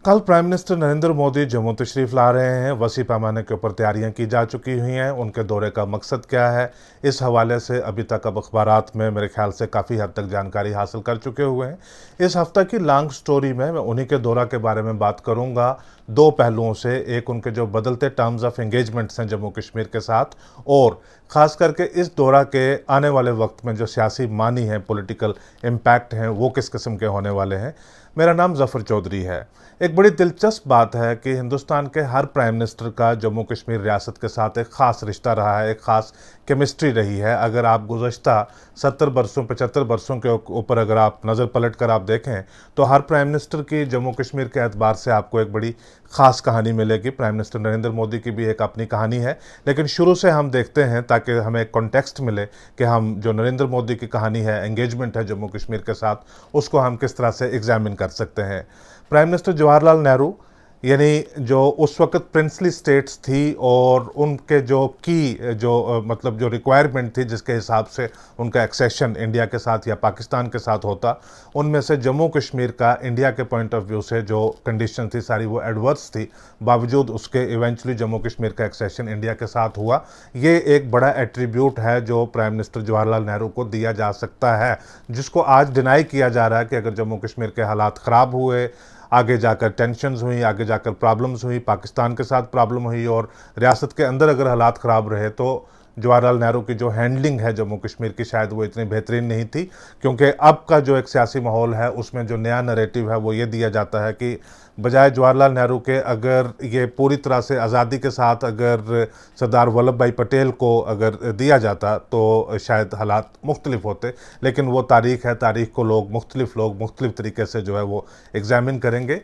कल prime minister Narendra Modi Jammu तशरीफ ला रहे हैं। वसी पैमाने के ऊपर तैयारियां की जा चुकी हुई हैं। उनके दौरे का मकसद क्या है, इस हवाले से अभी तक अब अखबारात में मेरे ख्याल से काफ़ी हद तक जानकारी हासिल कर चुके हुए हैं। इस हफ्ते की लॉन्ग स्टोरी में मैं उन्हीं के दौरा के बारे में बात करूंगा, दो पहलुओं से। एक उनके जो बदलते टर्म्स ऑफ एंगेजमेंट्स हैं जम्मू कश्मीर के साथ, और ख़ास करके इस दौरा के आने वाले वक्त में जो सियासी मानी है, पॉलिटिकल इम्पैक्ट हैं, वो किस किस्म के होने वाले हैं। मेरा नाम ज़फ़र चौधरी है। एक बड़ी दिलचस्प बात है कि हिंदुस्तान के हर प्राइम मिनिस्टर का जम्मू कश्मीर रियासत के साथ एक ख़ास रिश्ता रहा है, एक ख़ास केमिस्ट्री रही है। अगर आप गुज़श्ता 70 बरसों 75 बरसों के ऊपर अगर आप नज़र पलट कर आप देखें तो हर प्राइम मिनिस्टर की जम्मू कश्मीर के एतबार से आपको एक बड़ी ख़ास कहानी मिलेगी। प्राइम मिनिस्टर नरेंद्र मोदी की भी एक अपनी कहानी है, लेकिन शुरू से हम देखते हैं ताकि हमें एक कॉन्टेक्स्ट मिले कि हम जो नरेंद्र मोदी की कहानी है, एंगेजमेंट है जम्मू कश्मीर के साथ, उसको हम किस तरह से एग्जामिन कर सकते हैं। प्राइम मिनिस्टर जवाहरलाल नेहरू, यानी जो उस वक्त प्रिंसली स्टेट्स थी और उनके जो मतलब जो रिक्वायरमेंट थी जिसके हिसाब से उनका एक्सेशन इंडिया के साथ या पाकिस्तान के साथ होता, उनमें से जम्मू कश्मीर का इंडिया के पॉइंट ऑफ व्यू से जो कंडीशन थी सारी वो एडवर्स थी। बावजूद उसके इवेंचुअली जम्मू कश्मीर का एक्सेशन इंडिया के साथ हुआ। ये एक बड़ा एट्रीब्यूट है जो प्राइम मिनिस्टर जवाहरलाल नेहरू को दिया जा सकता है, जिसको आज डिनाई किया जा रहा है कि अगर जम्मू कश्मीर के हालात ख़राब हुए, आगे जाकर टेंशन्स हुई, आगे जाकर प्रॉब्लम्स हुई, पाकिस्तान के साथ प्रॉब्लम हुई और रियासत के अंदर अगर हालात ख़राब रहे, तो जवाहरलाल नेहरू की जो हैंडलिंग है जम्मू कश्मीर की शायद वो इतनी बेहतरीन नहीं थी। क्योंकि अब का जो एक सियासी माहौल है उसमें जो नया नैरेटिव है वो ये दिया जाता है कि बजाय जवाहरलाल नेहरू के अगर ये पूरी तरह से आज़ादी के साथ अगर सरदार वल्लभ भाई पटेल को अगर दिया जाता तो शायद हालात मुख्तलिफ होते। लेकिन वो तारीख़ है, तारीख़ को लोग मुख्तलिफ तरीके से जो है वो एग्ज़ामिन करेंगे।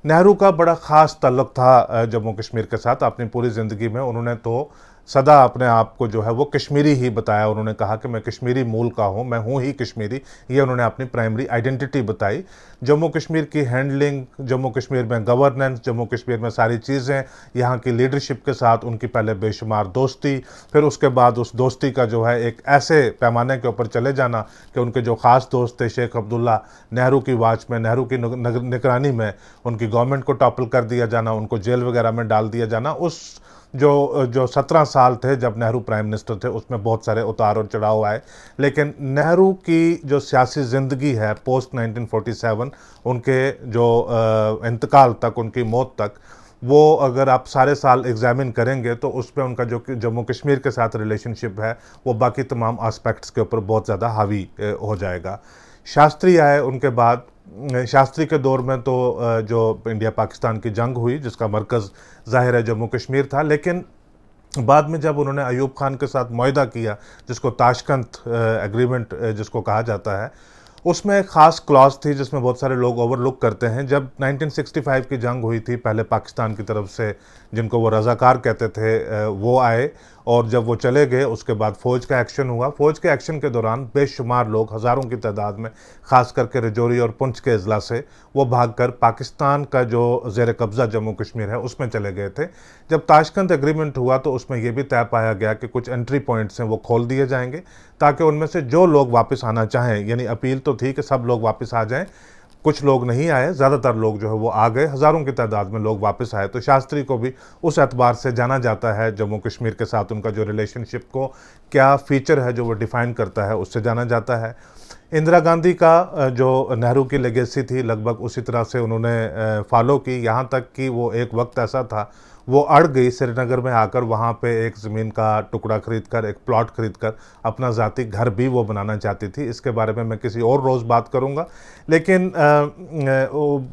नेहरू का बड़ा ख़ास ताल्लुक़ था जम्मू कश्मीर के साथ। अपनी पूरी ज़िंदगी में उन्होंने तो सदा अपने आप को जो है वो कश्मीरी ही बताया। उन्होंने कहा कि मैं कश्मीरी मूल का हूँ, मैं हूँ ही कश्मीरी, ये उन्होंने अपनी प्राइमरी आइडेंटिटी बताई। जम्मू कश्मीर की हैंडलिंग, जम्मू कश्मीर में गवर्नेंस, जम्मू कश्मीर में सारी चीज़ें, यहाँ की लीडरशिप के साथ उनकी पहले बेशुमार दोस्ती, फिर उसके बाद उस दोस्ती का जो है एक ऐसे पैमाने के ऊपर चले जाना कि उनके जो ख़ास दोस्त थे शेख अब्दुल्ला, नेहरू की वाच में, नेहरू की निगरानी में उनकी गवर्नमेंट को टॉपल कर दिया जाना, उनको जेल वगैरह में डाल दिया जाना। उस जो 17 साल थे जब नेहरू प्राइम मिनिस्टर थे उसमें बहुत सारे उतार और चढ़ाव आए। लेकिन नेहरू की जो सियासी ज़िंदगी है पोस्ट 1947, उनके जो इंतकाल तक, उनकी मौत तक, वो अगर आप सारे साल एग्जामिन करेंगे तो उसमें उनका जो जम्मू कश्मीर के साथ रिलेशनशिप है वो बाकी तमाम एस्पेक्ट्स के ऊपर बहुत ज़्यादा हावी हो जाएगा। शास्त्री आए उनके बाद। शास्त्री के दौर में तो जो इंडिया पाकिस्तान की जंग हुई जिसका मरकज़ ज़ाहिर है जम्मू कश्मीर था, लेकिन बाद में जब उन्होंने अयूब खान के साथ मुआहदा किया, जिसको ताशकंद एग्रीमेंट जिसको कहा जाता है, उसमें एक ख़ास क्लॉज थी जिसमें बहुत सारे लोग ओवरलुक करते हैं। जब 1965 की जंग हुई थी, पहले पाकिस्तान की तरफ से जिनको वो रज़ाकार कहते थे वो आए, और जब वो चले गए उसके बाद फ़ौज का एक्शन हुआ। फ़ौज के एक्शन के दौरान बेशुमार लोग, हज़ारों की तादाद में, ख़ास करके रजौरी और पुंछ के अज़ला से, वो भागकर पाकिस्तान का जो ज़ेर कब्ज़ा जम्मू कश्मीर है उसमें चले गए थे। जब ताशकंद एग्रीमेंट हुआ तो उसमें यह भी तय पाया गया कि कुछ एंट्री पॉइंट्स हैं वो खोल दिए जाएंगे ताकि उनमें से जो लोग वापस आना चाहें, यानी अपील तो थी कि सब लोग वापस आ जाएं, कुछ लोग नहीं आए, ज़्यादातर लोग जो है वो आ गए, हज़ारों की तादाद में लोग वापस आए। तो शास्त्री को भी उस एतबार से जाना जाता है, जम्मू कश्मीर के साथ उनका जो रिलेशनशिप को क्या फ़ीचर है जो वो डिफ़ाइन करता है, उससे जाना जाता है। इंदिरा गांधी का जो नेहरू की लेगेसी थी लगभग उसी तरह से उन्होंने फॉलो की, यहाँ तक कि वो एक वक्त ऐसा था वो अड़ गई श्रीनगर में आकर, वहाँ पे एक ज़मीन का टुकड़ा खरीदकर, एक प्लॉट खरीदकर अपना ज़ाती घर भी वो बनाना चाहती थी। इसके बारे में मैं किसी और रोज़ बात करूँगा। लेकिन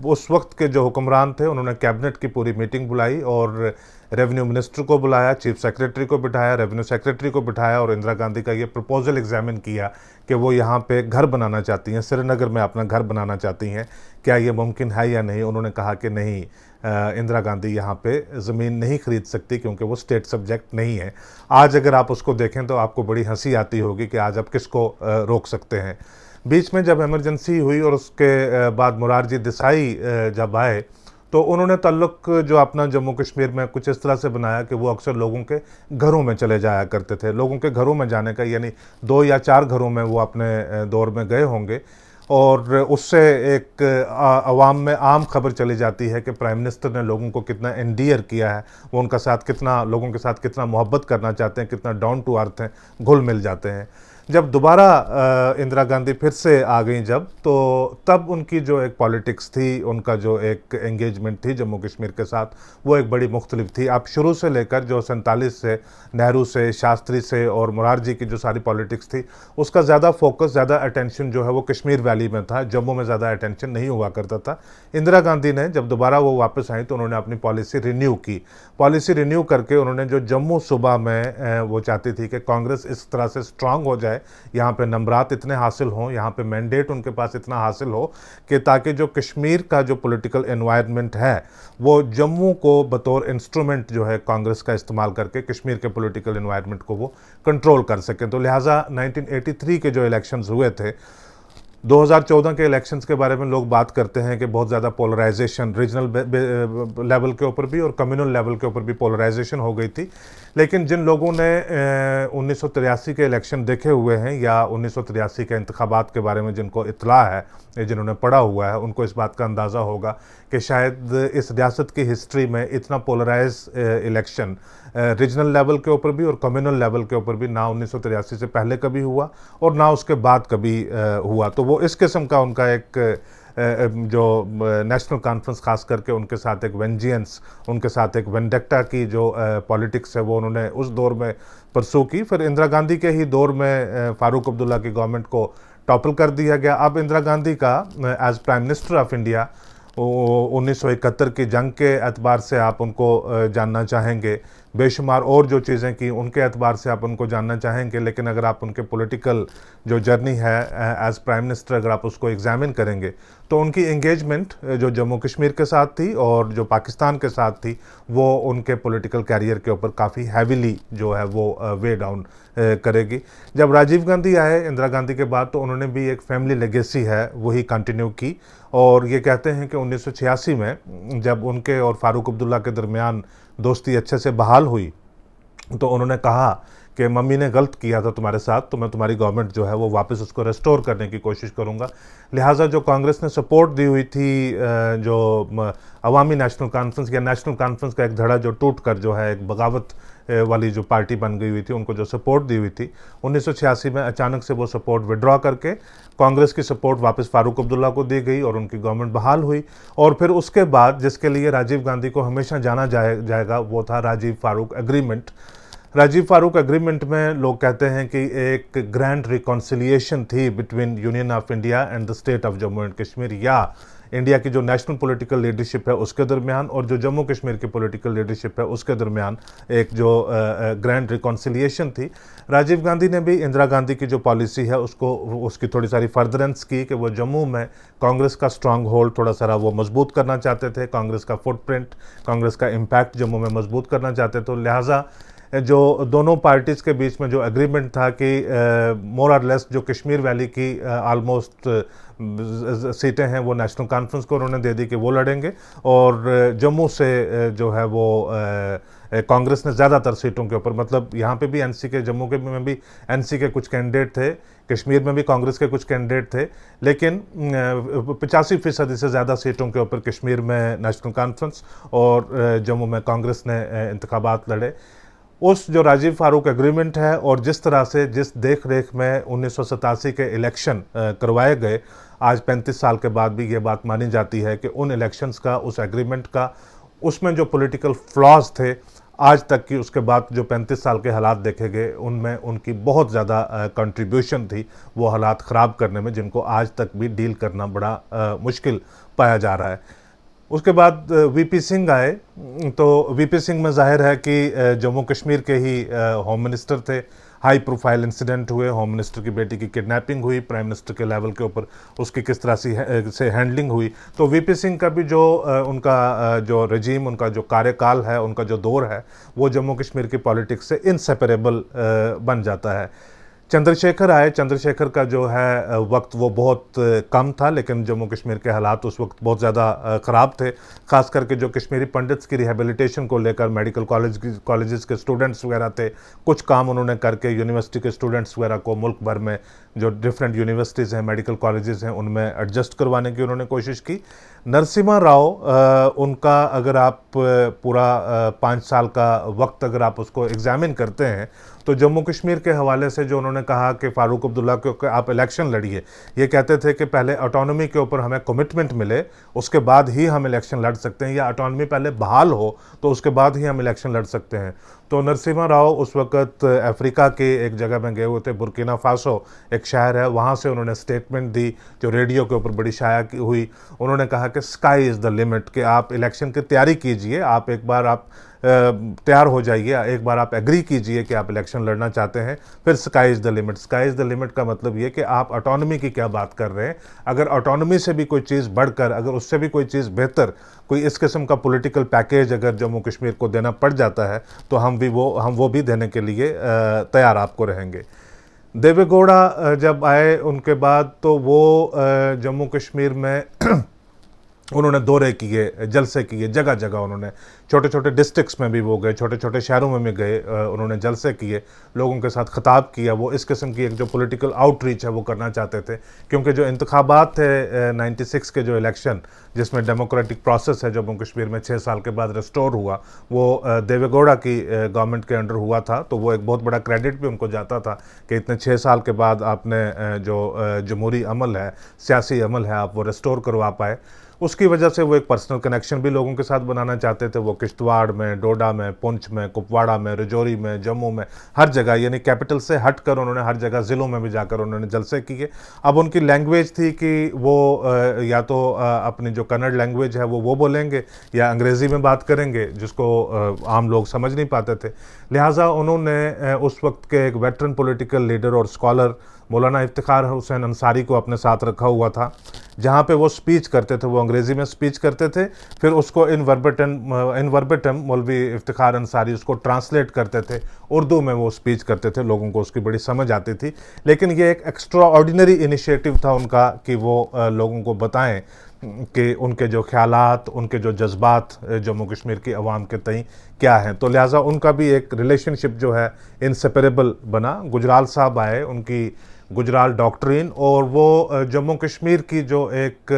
उस वक्त के जो हुक्मरान थे उन्होंने कैबिनेट की पूरी मीटिंग बुलाई और रेवेन्यू मिनिस्टर को बुलाया, चीफ सेक्रेटरी को बिठाया, रेवेन्यू सेक्रेटरी को बिठाया और इंदिरा गांधी का ये प्रपोजल एग्जामिन किया कि वो यहाँ पे घर बनाना चाहती हैं, श्रीनगर में अपना घर बनाना चाहती हैं, क्या ये मुमकिन है या नहीं। उन्होंने कहा कि नहीं, इंदिरा गांधी यहाँ पे ज़मीन नहीं खरीद सकती क्योंकि वो स्टेट सब्जेक्ट नहीं है। आज अगर आप उसको देखें तो आपको बड़ी हंसी आती होगी कि आज आप किसको रोक सकते हैं। बीच में जब इमरजेंसी हुई और उसके बाद मोरारजी देसाई जब आए तो उन्होंने ताल्लुक़ जो अपना जम्मू कश्मीर में कुछ इस तरह से बनाया कि वो अक्सर लोगों के घरों में चले जाया करते थे। लोगों के घरों में जाने का, यानी 2 या 4 घरों में वो अपने दौर में गए होंगे। और उससे एक अवाम में आम खबर चली जाती है कि प्राइम मिनिस्टर ने लोगों को कितना एंडियर किया है, वो उनका साथ कितना, लोगों के साथ कितना मोहब्बत करना चाहते हैं, कितना डाउन टू अर्थ हैं, घुल मिल जाते हैं। जब दोबारा इंदिरा गांधी फिर से आ गई जब, तो तब उनकी जो एक पॉलिटिक्स थी, उनका जो एक एंगेजमेंट थी जम्मू कश्मीर के साथ, वो एक बड़ी मुख्तलिफ थी। आप शुरू से लेकर जो 47 से नेहरू से, शास्त्री से और मुरारजी की जो सारी पॉलिटिक्स थी, उसका ज़्यादा फोकस, ज़्यादा अटेंशन जो है वो कश्मीर वैली में था, जम्मू में ज़्यादा अटेंशन नहीं हुआ करता था। इंदिरा गांधी ने जब दोबारा वो वापस आई तो उन्होंने अपनी पॉलिसी रिन्यू की। पॉलिसी रिन्यू करके उन्होंने जो जम्मू सूबा में वो चाहती थी कि कांग्रेस इस तरह से स्ट्रांग हो जाए, यहाँ पे नंबरात इतने हासिल हों, यहाँ पे मैंडेट उनके पास इतना हासिल हो कि ताकि जो कश्मीर का जो पॉलिटिकल एनवायरनमेंट है वो जम्मू को बतौर इंस्ट्रूमेंट जो है कांग्रेस का इस्तेमाल करके कश्मीर के पॉलिटिकल एनवायरनमेंट को वो कंट्रोल कर सके। तो लिहाजा 1983 के जो इलेक्शंस हुए थे, 2014 के इलेक्शंस के बारे में लोग बात करते हैं कि बहुत ज़्यादा पोलराइजेशन रीजनल लेवल के ऊपर भी और कम्युनल लेवल के ऊपर भी पोलराइजेशन हो गई थी। लेकिन जिन लोगों ने 1983 के इलेक्शन देखे हुए हैं या 1983 के इंतखाबात के बारे में जिनको इत्तला है, जिन्होंने पढ़ा हुआ है, उनको इस बात का अंदाज़ा होगा कि शायद इस रियासत की हिस्ट्री में इतना पोलराइज इलेक्शन रीजनल लेवल के ऊपर भी और कम्युनल लेवल के ऊपर भी ना 1983 से पहले कभी हुआ और ना उसके बाद कभी हुआ। तो वो इस किस्म का उनका एक जो नेशनल कॉन्फ्रेंस खास करके उनके साथ एक वेंजियंस, उनके साथ एक वेंडेक्टा की जो पॉलिटिक्स है वो उन्होंने उस दौर में परसू की। फिर इंदिरा गांधी के ही दौर में फारूक अब्दुल्ला की गवर्नमेंट को टॉपल कर दिया गया। अब इंदिरा गांधी का as prime minister of India 1971 की जंग के एतबार से आप उनको जानना चाहेंगे, बेशुमार और जो चीज़ें की उनके एतबार से आप उनको जानना चाहेंगे, लेकिन अगर आप उनके पॉलिटिकल जो जर्नी है एज प्राइम मिनिस्टर अगर आप उसको एग्जामिन करेंगे तो उनकी एंगेजमेंट जो जम्मू कश्मीर के साथ थी और जो पाकिस्तान के साथ थी वो उनके पॉलिटिकल कैरियर के ऊपर काफ़ी हैविली जो है वो वे डाउन करेगी। जब राजीव गांधी आए इंदिरा गांधी के बाद तो उन्होंने भी एक फैमिली लेगेसी है वही कंटिन्यू की, और ये कहते हैं कि 1986 में जब उनके और फारूक अब्दुल्ला के दरमियान दोस्ती अच्छे से बहाल हुई तो उन्होंने कहा कि मम्मी ने गलत किया था तुम्हारे साथ, तो मैं तुम्हारी गवर्नमेंट जो है वो वापस उसको रेस्टोर करने की कोशिश करूंगा। लिहाजा जो कांग्रेस ने सपोर्ट दी हुई थी, जो अवामी नेशनल कॉन्फ्रेंस या नेशनल कॉन्फ्रेंस का एक धड़ा जो टूट कर जो है एक बगावत वाली जो पार्टी बन गई हुई थी, उनको जो सपोर्ट दी हुई थी 1986 में अचानक से वो सपोर्ट विड्रॉ करके कांग्रेस की सपोर्ट वापस फारूक अब्दुल्ला को दी गई और उनकी गवर्नमेंट बहाल हुई। और फिर उसके बाद जिसके लिए राजीव गांधी को हमेशा जाना जाएगा वो था राजीव फारूक एग्रीमेंट। राजीव फारूक एग्रीमेंट में लोग कहते हैं कि एक ग्रैंड रिकॉन्सिलिएशन थी between union of India and the state of Jammu and Kashmir, या इंडिया की जो नेशनल पॉलिटिकल लीडरशिप है उसके दरमियान और जो जम्मू कश्मीर की पॉलिटिकल लीडरशिप है उसके दरमियान एक जो ग्रैंड रिकॉन्सिलिएशन थी। राजीव गांधी ने भी इंदिरा गांधी की जो पॉलिसी है उसको उसकी थोड़ी सारी फर्दरेंस की कि वो जम्मू में कांग्रेस का स्ट्रांग होल्ड थोड़ा सारा वो मजबूत करना चाहते थे, कांग्रेस का फुटप्रिंट, कांग्रेस का इम्पैक्ट जम्मू में मजबूत करना चाहते थे। तो लिहाजा जो दोनों पार्टीज़ के बीच में जो एग्रीमेंट था कि मोर और लेस जो कश्मीर वैली की आलमोस्ट सीटें हैं वो नेशनल कॉन्फ्रेंस को उन्होंने दे दी कि वो लड़ेंगे, और जम्मू से जो है वो कांग्रेस ने ज़्यादातर सीटों के ऊपर, मतलब यहाँ पे भी एनसी के, जम्मू के में भी एनसी के कुछ कैंडिडेट थे, कश्मीर में भी कांग्रेस के कुछ कैंडिडेट थे, लेकिन 85% से ज़्यादा सीटों के ऊपर कश्मीर में नेशनल कॉन्फ्रेंस और जम्मू में कांग्रेस ने इंतखाबात लड़े। उस जो राजीव फारूक एग्रीमेंट है और जिस तरह से जिस देख रेख में 1987 के इलेक्शन करवाए गए, आज 35 साल के बाद भी ये बात मानी जाती है कि उन इलेक्शंस का, उस एग्रीमेंट का, उसमें जो पॉलिटिकल फ्लॉज थे आज तक की, उसके बाद जो 35 साल के हालात देखे गए उनमें उनकी बहुत ज़्यादा कंट्रीब्यूशन थी वो हालात ख़राब करने में, जिनको आज तक भी डील करना बड़ा मुश्किल पाया जा रहा है। उसके बाद वीपी सिंह आए, तो वीपी सिंह में जाहिर है कि जम्मू कश्मीर के ही होम मिनिस्टर थे। हाई प्रोफाइल इंसिडेंट हुए, होम मिनिस्टर की बेटी की किडनैपिंग हुई, प्राइम मिनिस्टर के लेवल के ऊपर उसकी किस तरह से हैंडलिंग हुई। तो वीपी सिंह का भी जो उनका जो रजीम, उनका जो कार्यकाल है, उनका जो दौर है, वो जम्मू कश्मीर की पॉलिटिक्स से इनसेपरेबल बन जाता है। चंद्रशेखर आए। चंद्रशेखर का जो है वक्त वो बहुत कम था, लेकिन जम्मू कश्मीर के हालात उस वक्त बहुत ज़्यादा ख़राब थे। ख़ास करके जो कश्मीरी पंडित्स की रिहेबिलिटेशन को लेकर मेडिकल कॉलेजेस के स्टूडेंट्स वगैरह थे, कुछ काम उन्होंने करके यूनिवर्सिटी के स्टूडेंट्स वगैरह को मुल्क भर में जो डिफरेंट यूनिवर्सिटीज़ हैं, मेडिकल कॉलेजेस हैं, उनमें एडजस्ट करवाने की उन्होंने कोशिश की। नरसिम्हा राव, उनका अगर आप पूरा 5 साल का वक्त अगर आप उसको एग्जामिन करते हैं, तो जम्मू कश्मीर के हवाले से जो उन्होंने कहा कि फ़ारूक अब्दुल्ला को आप इलेक्शन लड़िए, ये कहते थे कि पहले ऑटोनॉमी के ऊपर हमें कमिटमेंट मिले, उसके बाद ही हम इलेक्शन लड़ सकते हैं, या ऑटोनॉमी पहले बहाल हो तो उसके बाद ही हम इलेक्शन लड़ सकते हैं। तो नरसिम्हा राव उस वक्त अफ्रीका के एक जगह में गए हुए थे, बुर्किना फासो एक शहर है, वहाँ से उन्होंने स्टेटमेंट दी जो रेडियो के ऊपर बड़ी शाया हुई। उन्होंने कहा कि स्काई इज़ द लिमिट, कि आप इलेक्शन की तैयारी कीजिए, आप एक बार आप तैयार हो जाइए, एक बार आप एग्री कीजिए कि आप इलेक्शन लड़ना चाहते हैं, फिर sky is the limit. Sky is the limit का मतलब ये कि आप ऑटोनॉमी की क्या बात कर रहे हैं। अगर ऑटोनॉमी से भी कोई चीज़ बढ़कर, अगर उससे भी कोई चीज़ बेहतर, कोई इस किस्म का पॉलिटिकल पैकेज अगर जम्मू कश्मीर को देना पड़ जाता है, तो हम वो भी देने के लिए तैयार आपको रहेंगे। देवेगौड़ा जब आए उनके बाद, तो वो जम्मू कश्मीर में उन्होंने दौरे किए, जलसे किए, जगह जगह उन्होंने, छोटे छोटे डिस्ट्रिक्ट्स में भी वो गए, छोटे छोटे शहरों में भी गए, उन्होंने जलसे किए, लोगों के साथ खिताब किया। वो इस किस्म की एक जो पॉलिटिकल आउटरीच है वो करना चाहते थे, क्योंकि जो इंतखाबात थे 96 के जो इलेक्शन, जिसमें डेमोक्रेटिक प्रोसेस है जम्मू कश्मीर में 6 साल के बाद रिस्टोर हुआ, वो देवेगौड़ा की गवर्नमेंट के अंडर हुआ था। तो वो एक बहुत बड़ा क्रेडिट भी उनको जाता था कि इतने 6 साल के बाद आपने जो जमहूरी अमल है, सियासी अमल है, आप वो रिस्टोर करवा पाए। उसकी वजह से वो एक पर्सनल कनेक्शन भी लोगों के साथ बनाना चाहते थे। वो किश्तवाड़ में, डोडा में, पुंछ में, कुपवाड़ा में, रजौरी में, जम्मू में, हर जगह, यानी कैपिटल से हट कर उन्होंने हर जगह ज़िलों में भी जाकर उन्होंने जलसे किए। अब उनकी लैंग्वेज थी कि वो या तो अपनी जो कन्नड़ लैंग्वेज है वो बोलेंगे, या अंग्रेज़ी में बात करेंगे, जिसको आम लोग समझ नहीं पाते थे। लिहाजा उन्होंने उस वक्त के एक वेटरन पॉलिटिकल लीडर और स्कॉलर मौलाना इफ्तिखार हुसैन अंसारी को अपने साथ रखा हुआ था। जहाँ पे वो स्पीच करते थे, वो अंग्रेज़ी में स्पीच करते थे, फिर उसको इन वर्बेटम मौलवी इफ्तिखार अंसारी उसको ट्रांसलेट करते थे, उर्दू में वो स्पीच करते थे, लोगों को उसकी बड़ी समझ आती थी। लेकिन ये एक एक्स्ट्रा ऑर्डिनरी इनिशिएटिव था उनका कि वो लोगों को बताएं कि उनके जो ख्यालात, उनके जो जज्बात जम्मू कश्मीर की आवाम के तई क्या हैं। तो लिहाजा उनका भी एक रिलेशनशिप जो है इनसेपरेबल बना। गुजराल साहब आए, उनकी गुजराल डॉक्ट्रिन, और वो जम्मू कश्मीर की जो एक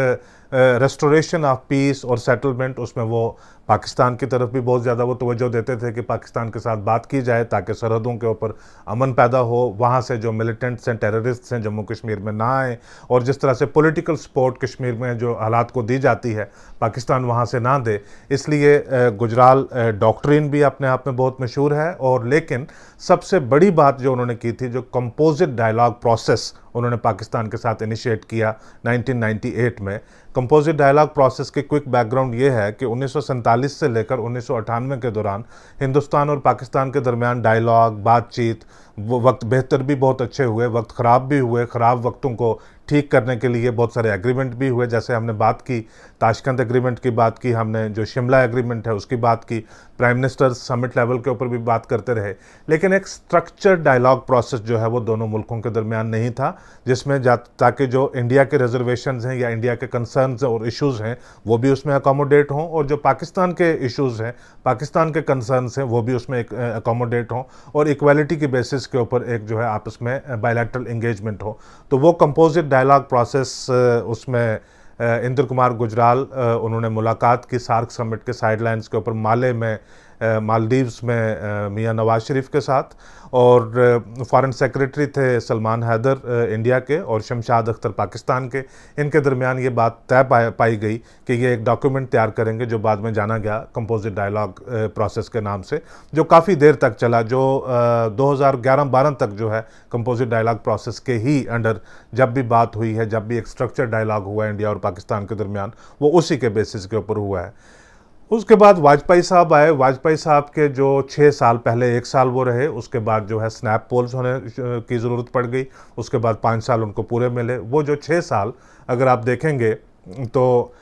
रेस्टोरेशन ऑफ पीस और सेटलमेंट, उसमें वो पाकिस्तान की तरफ भी बहुत ज़्यादा वो तवज्जो देते थे कि पाकिस्तान के साथ बात की जाए ताकि सरहदों के ऊपर अमन पैदा हो, वहाँ से जो मिलिटेंट्स हैं, टेररिस्ट्स हैं, जम्मू कश्मीर में ना आए, और जिस तरह से पॉलिटिकल सपोर्ट कश्मीर में जो हालात को दी जाती है, पाकिस्तान वहाँ से ना दे। इसलिए गुजराल डॉक्ट्रिन भी अपने आप में बहुत मशहूर है। और लेकिन सबसे बड़ी बात जो उन्होंने की थी, जो कंपोजिट डायलॉग प्रोसेस उन्होंने पाकिस्तान के साथ इनिशिएट किया 1998 में। कंपोजिट डायलॉग प्रोसेस की क्विक बैकग्राउंड ये है कि 1947 से लेकर 1998 के दौरान हिंदुस्तान और पाकिस्तान के दरमियान डायलॉग, बातचीत, वो वक्त बेहतर भी बहुत अच्छे हुए, वक्त ख़राब भी हुए। ख़राब वक्तों को ठीक करने के लिए बहुत सारे एग्रीमेंट भी हुए, जैसे हमने बात की ताशकंद एग्रीमेंट की बात की, हमने जो शिमला एग्रीमेंट है उसकी बात की, प्राइम मिनिस्टर समिट लेवल के ऊपर भी बात करते रहे। लेकिन एक स्ट्रक्चर डायलॉग प्रोसेस जो है वो दोनों मुल्कों के दरमियान नहीं था, जिसमें ताकि जो इंडिया के रिजर्वेशंस हैं या इंडिया के कंसर्न्स और इश्यूज़ हैं वो भी उसमें अकोमोडेट हों, और जो पाकिस्तान के इश्यूज़ हैं, पाकिस्तान के कंसर्न्स हैं, वो भी उसमें अकोमोडेट हों, और इक्वालिटी की बेसिस के ऊपर एक जो है आपस में बायलैटरल इंगेजमेंट हो। तो वो कंपोजिट डायलॉग प्रोसेस, उसमें इंद्र कुमार गुजराल उन्होंने मुलाकात की सार्क समिट के साइडलाइंस के ऊपर माले में, मालदीव्स में मियां नवाज शरीफ के साथ, और फॉरेन सेक्रेटरी थे सलमान हैदर इंडिया के और शमशाद अख्तर पाकिस्तान के। इनके दरमियान ये बात तय पाई गई कि ये एक डॉक्यूमेंट तैयार करेंगे जो बाद में जाना गया कंपोजिट डायलॉग प्रोसेस के नाम से, जो काफ़ी देर तक चला, जो 2011-12 तक जो है कंपोजिट डायलॉग प्रोसेस के ही अंडर जब भी बात हुई है, जब भी एक स्ट्रक्चर डायलॉग हुआ है इंडिया और पाकिस्तान के दरमियान, वो उसी के बेसिस के ऊपर हुआ है। उसके बाद वाजपेयी साहब आए। वाजपेयी साहब के जो 6 साल पहले 1 साल वो रहे, उसके बाद जो है स्नैप पोल्स होने की ज़रूरत पड़ गई, उसके बाद 5 साल उनको पूरे मिले। वो जो 6 साल अगर आप देखेंगे तो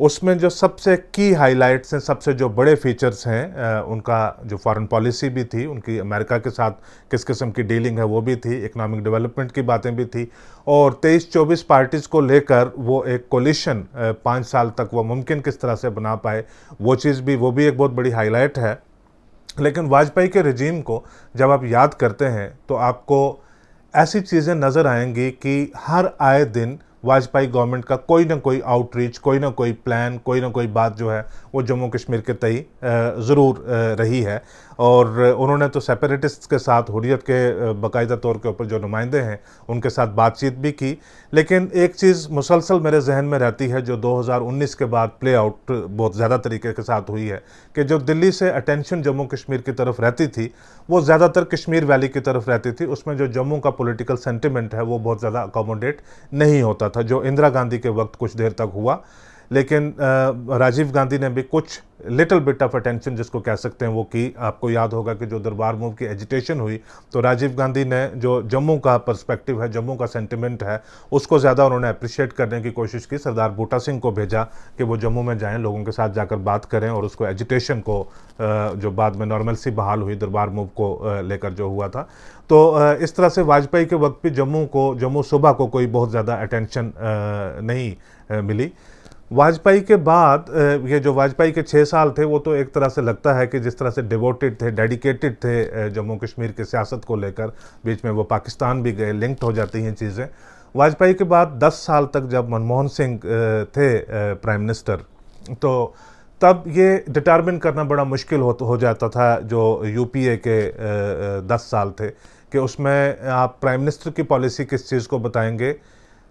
उसमें जो सबसे की हाइलाइट्स हैं, सबसे जो बड़े फीचर्स हैं, उनका जो फॉरेन पॉलिसी भी थी, उनकी अमेरिका के साथ किस किस्म की डीलिंग है वो भी थी, इकोनॉमिक डेवलपमेंट की बातें भी थी, और 23-24 पार्टीज़ को लेकर वो एक कोलिशन 5 साल तक वो मुमकिन किस तरह से बना पाए, वो चीज़ भी, वो भी एक बहुत बड़ी हाईलाइट है। लेकिन वाजपेयी के रजीम को जब आप याद करते हैं तो आपको ऐसी चीज़ें नज़र आएंगी कि हर आए दिन वाजपेयी गवर्नमेंट का कोई ना कोई आउटरीच, कोई ना कोई प्लान, कोई ना कोई बात जो है वो जम्मू कश्मीर के तई ज़रूर रही है। और उन्होंने तो सेपरेटिस्ट के साथ, हुर्रियत के बाकायदा तौर के ऊपर जो नुमाइंदे हैं उनके साथ बातचीत भी की। लेकिन एक चीज़ मुसलसल मेरे जहन में रहती है जो 2019 के बाद प्ले आउट बहुत ज़्यादा तरीके के साथ हुई है, कि जो दिल्ली से अटेंशन जम्मू कश्मीर की तरफ रहती थी वो ज़्यादातर कश्मीर वैली की तरफ रहती थी। उसमें जो जम्मू का पॉलिटिकल सेंटिमेंट है वो बहुत ज़्यादा अकोमोडेट नहीं होता था, जो इंदिरा गांधी के वक्त कुछ देर तक हुआ। लेकिन राजीव गांधी ने भी कुछ लिटिल बिट ऑफ अटेंशन जिसको कह सकते हैं वो की। आपको याद होगा कि जो दरबार मूव की एजिटेशन हुई तो राजीव गांधी ने जो जम्मू का पर्सपेक्टिव है, जम्मू का सेंटिमेंट है, उसको ज़्यादा उन्होंने अप्रिशिएट करने की कोशिश की। सरदार बूटा सिंह को भेजा कि वो जम्मू में जाएं, लोगों के साथ जाकर बात करें और उसको एजिटेशन को, जो बाद में नॉर्मलसी बहाल हुई दरबार मूव को लेकर जो हुआ था, तो इस तरह से वाजपेयी के वक्त भी जम्मू सूबा को कोई बहुत ज़्यादा अटेंशन नहीं मिली। वाजपेयी के बाद ये जो वाजपेयी के 6 साल थे वो तो एक तरह से लगता है कि जिस तरह से डिवोटेड थे, डेडिकेटेड थे जम्मू कश्मीर की सियासत को लेकर। बीच में वो पाकिस्तान भी गए, लिंक्ड हो जाती हैं चीज़ें। वाजपेयी के बाद 10 साल तक जब मनमोहन सिंह थे प्राइम मिनिस्टर, तो तब ये डिटरमिन करना बड़ा मुश्किल हो जाता था जो यूपीए के 10 साल थे, कि उसमें आप प्राइम मिनिस्टर की पॉलिसी किस चीज़ को बताएंगे,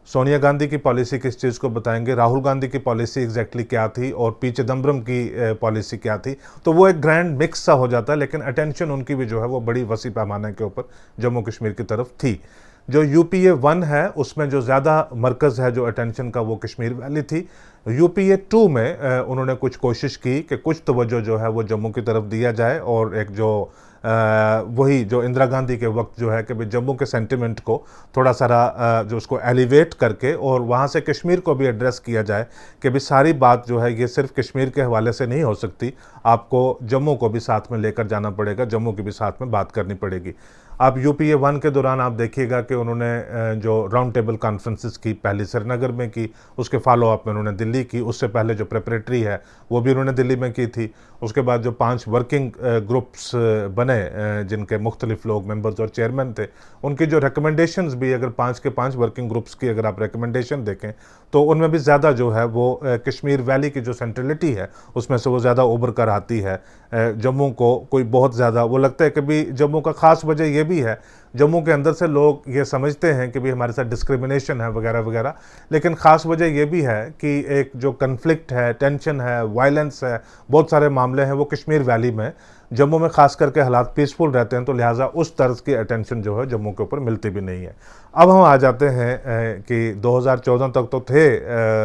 सोनिया गांधी की पॉलिसी किस चीज़ को बताएंगे, राहुल गांधी की पॉलिसी एग्जैक्टली क्या थी और पी चिदम्बरम की पॉलिसी क्या थी। तो वो एक ग्रैंड मिक्स सा हो जाता है। लेकिन अटेंशन उनकी भी जो है वो बड़ी वसी पैमाने के ऊपर जम्मू कश्मीर की तरफ थी। जो यूपीए 1 है उसमें जो ज़्यादा मरकज़ है जो अटेंशन का वो कश्मीर वैली थी। यूपीए 2 में उन्होंने कुछ कोशिश की कि कुछ तवज्जो जो है वो जम्मू की तरफ दिया जाए, और एक जो वही जो इंदिरा गांधी के वक्त जो है कि भाई जम्मू के सेंटिमेंट को थोड़ा सारा जो उसको एलिवेट करके और वहाँ से कश्मीर को भी एड्रेस किया जाए कि भाई सारी बात जो है ये सिर्फ कश्मीर के हवाले से नहीं हो सकती, आपको जम्मू को भी साथ में लेकर जाना पड़ेगा, जम्मू की भी साथ में बात करनी पड़ेगी। आप यूपीए 1 के दौरान आप देखिएगा कि उन्होंने जो राउंड टेबल कॉन्फ्रेंसेस की, पहले श्रीनगर में की, उसके फॉलो अप में उन्होंने दिल्ली की, उससे पहले जो प्रेपरेटरी है वो भी उन्होंने दिल्ली में की थी। उसके बाद जो 5 वर्किंग ग्रुप्स बने जिनके मुख्तलिफ लोग मेंबर्स और चेयरमैन थे, उनकी जो रिकमेंडेशंस भी, अगर 5 के 5 वर्किंग ग्रुप्स की अगर आप रिकमेंडेशन देखें तो उनमें भी ज़्यादा जो है वो कश्मीर वैली की जो सेंट्रलिटी है उसमें से वो ज़्यादा उभर कर आती है। जम्मू को कोई बहुत ज़्यादा वो लगता है कि भी जम्मू का ख़ास वजह ये भी है, जम्मू के अंदर से लोग ये समझते हैं कि भी हमारे साथ डिस्क्रिमिनेशन है वगैरह वगैरह, लेकिन ख़ास वजह ये भी है कि एक जो कन्फ्लिक्ट है, टेंशन है, वायलेंस है, बहुत सारे मामले हैं वो कश्मीर वैली में। जम्मू में ख़ास करके हालात पीसफुल रहते हैं, तो लिहाजा उस तर्ज की अटेंशन जो है जम्मू के ऊपर मिलती भी नहीं है। अब हम आ जाते हैं कि 2014 तक तो थे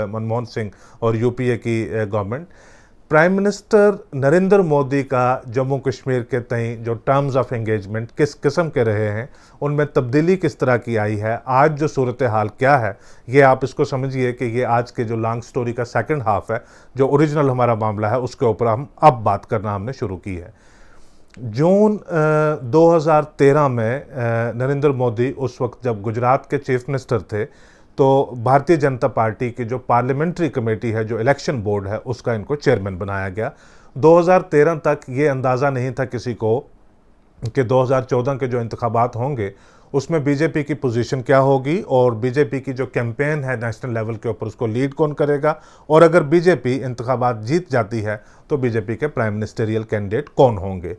मनमोहन सिंह और यूपीए की government. Prime minister Narendra Modi का जम्मू कश्मीर के तई जो टर्म्स ऑफ एंगेजमेंट किस किस्म के रहे हैं, उनमें तब्दीली किस तरह की आई है, आज जो सूरत हाल क्या है, ये आप इसको समझिए कि ये आज के जो लॉन्ग स्टोरी का सेकंड हाफ है। जो ओरिजिनल हमारा मामला है उसके ऊपर हम अब बात करना हमने शुरू की है। जून 2013 में नरेंद्र मोदी उस वक्त जब गुजरात के चीफ मिनिस्टर थे, तो भारतीय जनता पार्टी की जो पार्लियामेंट्री कमेटी है, जो इलेक्शन बोर्ड है, उसका इनको चेयरमैन बनाया गया। 2013 तक ये अंदाज़ा नहीं था किसी को कि 2014 के जो इंतखाबात होंगे उसमें बीजेपी की पोजीशन क्या होगी और बीजेपी की जो कैंपेन है नेशनल लेवल के ऊपर उसको लीड कौन करेगा, और अगर बीजेपी इंतखाबात जीत जाती है तो बीजेपी के प्राइम मिनिस्टरियल कैंडिडेट कौन होंगे।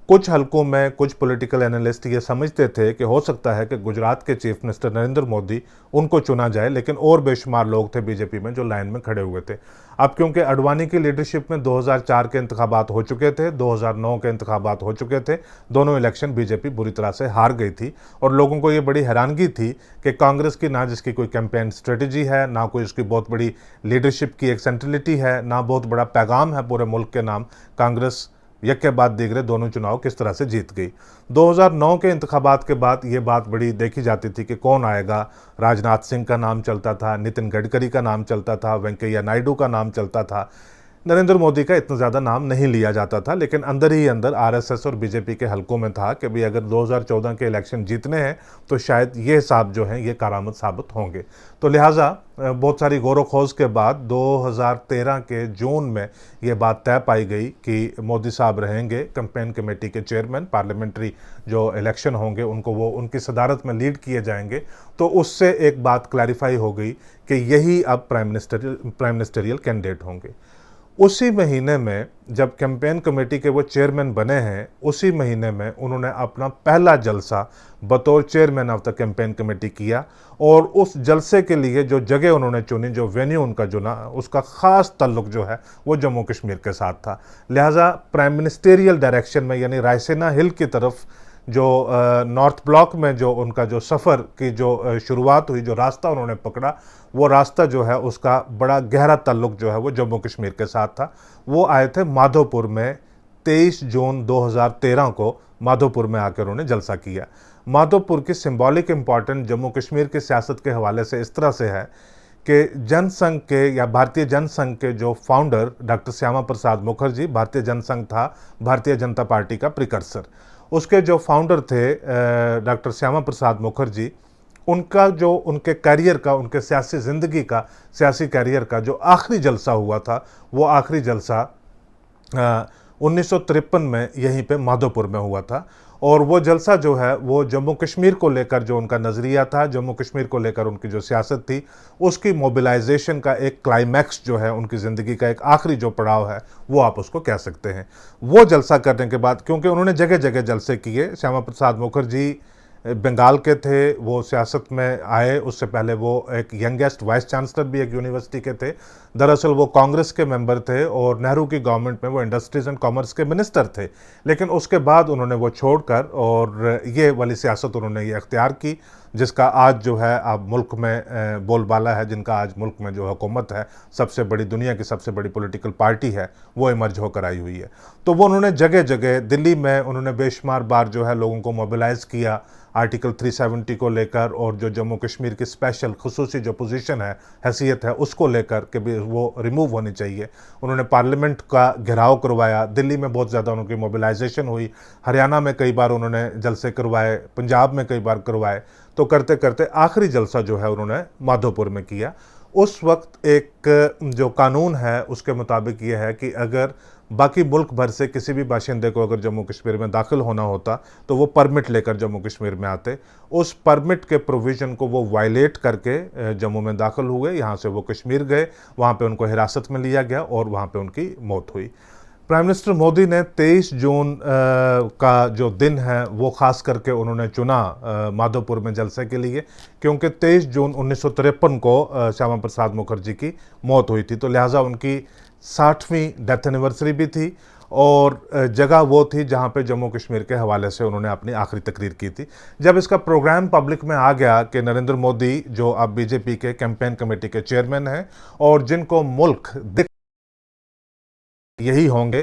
कुछ हलकों में कुछ पॉलिटिकल एनालिस्ट ये समझते थे कि हो सकता है कि गुजरात के चीफ मिनिस्टर नरेंद्र मोदी उनको चुना जाए, लेकिन और बेशुमार लोग थे बीजेपी में जो लाइन में खड़े हुए थे। अब क्योंकि अडवाणी की लीडरशिप में 2004 के इंतखाबात हो चुके थे, 2009 के इंतखाबात हो चुके थे, दोनों इलेक्शन बीजेपी बुरी तरह से हार गई थी, और लोगों को ये बड़ी हैरानगी थी कि कांग्रेस की ना जिसकी कोई कैंपेन स्ट्रेटजी है, ना कोई उसकी बहुत बड़ी लीडरशिप की एक सेंट्रलिटी है, ना बहुत बड़ा पैगाम है पूरे मुल्क के नाम, कांग्रेस एक के बाद दीगरे दोनों चुनाव किस तरह से जीत गई। 2009 के इंतखाबात के बाद ये बात बड़ी देखी जाती थी कि कौन आएगा। राजनाथ सिंह का नाम चलता था, नितिन गडकरी का नाम चलता था, वेंकैया नायडू का नाम चलता था। नरेंद्र मोदी का इतना ज़्यादा नाम नहीं लिया जाता था, लेकिन अंदर ही अंदर आरएसएस और बीजेपी के हलकों में था कि भाई अगर 2014 के इलेक्शन जीतने हैं तो शायद ये हिसाब जो हैं ये कारामद साबित होंगे। तो लिहाजा बहुत सारी गौर खोज के बाद 2013 के जून में ये बात तय पाई गई कि मोदी साहब रहेंगे कैंपेन कमेटी के चेयरमैन। पार्लियामेंट्री जो इलेक्शन होंगे उनको वो उनकी सदारत में लीड किए जाएंगे। तो उससे एक बात क्लैरिफाई हो गई कि यही अब प्राइम मिनिस्टरियल कैंडिडेट होंगे। उसी महीने में जब कैंपेन कमेटी के वो चेयरमैन बने हैं, उसी महीने में उन्होंने अपना पहला जलसा बतौर chairman of the campaign committee किया। और उस जलसे के लिए जो जगह उन्होंने चुनी, जो वेन्यू उनका चुना, उसका ख़ास ताल्लुक जो है वो जम्मू कश्मीर के साथ था। लिहाजा प्राइम मिनिस्टेरियल डायरेक्शन में यानी रायसीना हिल की तरफ जो नॉर्थ ब्लॉक में जो उनका जो सफ़र की जो शुरुआत हुई, जो रास्ता उन्होंने पकड़ा, वो रास्ता जो है उसका बड़ा गहरा ताल्लुक जो है वो जम्मू कश्मीर के साथ था। वो आए थे माधोपुर में 23 जून 2013 को माधोपुर में आकर उन्होंने जलसा किया। माधोपुर की सिंबॉलिक इम्पॉर्टेंस जम्मू कश्मीर की सियासत के हवाले से इस तरह से है कि जनसंघ के या भारतीय जनसंघ के जो फाउंडर डॉक्टर श्यामा प्रसाद मुखर्जी, भारतीय जनसंघ था भारतीय जनता पार्टी का प्रिकर्सर, उसके जो फाउंडर थे डॉक्टर श्यामा प्रसाद मुखर्जी, उनका जो उनके करियर का, उनके सियासी ज़िंदगी का, सियासी करियर का जो आखिरी जलसा हुआ था, वो आखिरी जलसा 1953 में यहीं पे माधोपुर में हुआ था। और वो जलसा जो है वो जम्मू कश्मीर को लेकर जो उनका नज़रिया था, जम्मू कश्मीर को लेकर उनकी जो सियासत थी, उसकी मोबिलाइजेशन का एक क्लाइमैक्स जो है, उनकी ज़िंदगी का एक आखिरी जो पड़ाव है, वो आप उसको कह सकते हैं। वो जलसा करने के बाद, क्योंकि उन्होंने जगह जगह जलसे किए, श्यामा प्रसाद मुखर्जी बंगाल के थे, वो सियासत में आए, उससे पहले वो एक यंगेस्ट वाइस चांसलर भी एक यूनिवर्सिटी के थे। दरअसल वो कांग्रेस के मेंबर थे और नेहरू की गवर्नमेंट में वो इंडस्ट्रीज़ एंड कॉमर्स के मिनिस्टर थे। लेकिन उसके बाद उन्होंने वो छोड़कर और ये वाली सियासत उन्होंने ये अख्तियार की, जिसका आज जो है अब मुल्क में बोलबाला है, जिनका आज मुल्क में जो हुकूमत है, सबसे बड़ी, दुनिया की सबसे बड़ी पॉलिटिकल पार्टी है, वो इमर्ज होकर आई हुई है। तो वो उन्होंने जगह जगह, दिल्ली में उन्होंने बेशुमार बार जो है लोगों को मोबिलाइज़ किया आर्टिकल 370 को लेकर, और जो जम्मू कश्मीर की स्पेशल खुसूसी जो पोजीशन है, हैसियत है, उसको लेकर कि भी वो रिमूव होनी चाहिए। उन्होंने पार्लियामेंट का घेराव करवाया, दिल्ली में बहुत ज़्यादा उनकी मोबिलाइजेशन हुई, हरियाणा में कई बार उन्होंने जलसे करवाए, पंजाब में कई बार करवाए। तो करते करते आखिरी जलसा जो है उन्होंने माधोपुर में किया। उस वक्त एक जो कानून है उसके मुताबिक ये है कि अगर बाकी मुल्क भर से किसी भी बाशिंदे को अगर जम्मू कश्मीर में दाखिल होना होता तो वो परमिट लेकर जम्मू कश्मीर में आते। उस परमिट के प्रोविज़न को वो वायलेट करके जम्मू में दाखिल हुए, यहाँ से वो कश्मीर गए, वहाँ पे उनको हिरासत में लिया गया और वहाँ पे उनकी मौत हुई। प्राइम मिनिस्टर मोदी ने 23 जून का जो दिन है वो ख़ास करके उन्होंने चुना माधोपुर में जलसे के लिए, क्योंकि 23 जून 1953 को श्यामा प्रसाद मुखर्जी की मौत हुई थी। तो लिहाजा उनकी 60वीं डेथ एनिवर्सरी भी थी और जगह वो थी जहाँ पे जम्मू कश्मीर के हवाले से उन्होंने अपनी आखिरी तकरीर की थी। जब इसका प्रोग्राम पब्लिक में आ गया कि नरेंद्र मोदी जो अब बीजेपी के कैंपेन कमेटी के चेयरमैन हैं और जिनको मुल्क दिख यही होंगे,